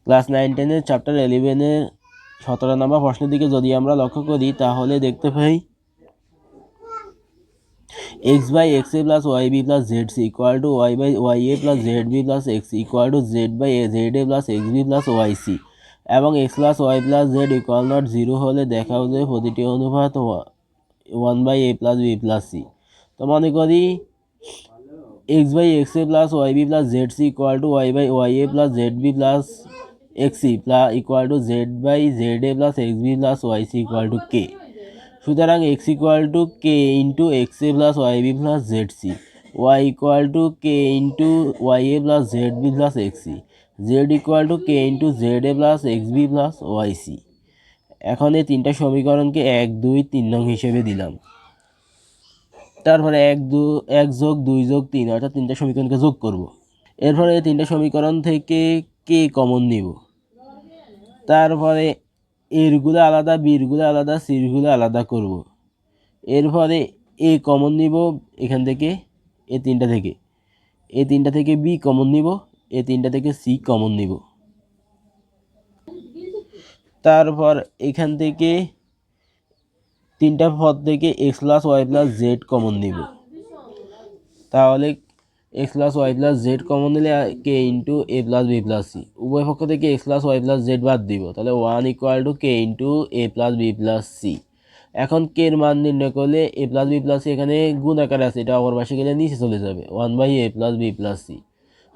Class 9-10 chapter 11 17 নম্বর প্রশ্নের দিকে যদি আমরা লক্ষ্য করি তাহলে দেখতে পাই x by xa plus yb plus zc equal to y by ya plus zb plus x equal to z by za plus xb plus yc এবং x plus y plus z equal not 0 হলে দেখাও যে প্রতিটি অনুপাত 1 by a plus b plus c। তো মনে করি x by xa plus yb plus zc equal to y by ya plus zb plus xc plus equal to z by za plus xb plus yc equal to k। সুতরাং x equal to k into xa plus yb plus zc, y equal to k into ya plus zb plus xc, z equal to k into za plus xb plus yc। এখন এই তিনটা সমীকরণকে 1 2 3 নং হিসেবে দিলাম। তারপরে 1 যোগ 2 যোগ 3 অর্থাৎ তিনটা সমীকরণকে যোগ করব। এরপরে এই তিনটা সমীকরণ থেকে কে কমন নিব। তারপরে এরগুলো আলাদা, বিরগুলো আলাদা, সিরগুলো আলাদা করব। এরপরে এ কমন নিব এখান থেকে, এই তিনটা থেকে বি কমন নিব, এই তিনটা থেকে সি কমন নিব। তারপর এখান থেকে তিনটা পদ থেকে x plus y plus z common নিব। তাহলে x plus y plus z common নিলে k into a plus B plus c. উভয় পক্ষ থেকে x plus y plus z বাদ দিব, তাহলে 1 equal to k into a plus B plus c. এখন কে এর মান নির্ণয় করলে a plus B plus c এখানে গুণ আকারে আছে, এটা অপর পাশে গেলে নিচে চলে যাবে 1 by A plus B plus C.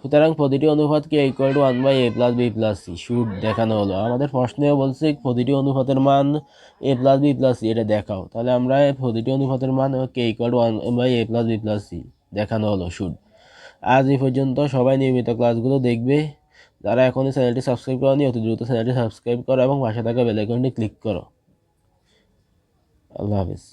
সুতরাং প্রতিটি অনুপাত কে equal to 1 by A plus B plus C should দেখানো হলো। আমাদের প্রশ্নেও বলছে প্রতিটি অনুপাতের মান A plus B plus C, এটা দেখাও। তাহলে আমরা প্রতিটি অনুপাতের মান কে equal to 1 by A plus B plus C দেখানো হলো শুড। আজ এই পর্যন্ত। সবাই নিয়মিত ক্লাসগুলো দেখবে। যারা এখনই চ্যানেলটি সাবস্ক্রাইব করোনি অতি দ্রুত চ্যানেলটি সাবস্ক্রাইব করো এবং পাশে থাকা বেল আইকনটি ক্লিক করো। আল্লাহ হাফেজ।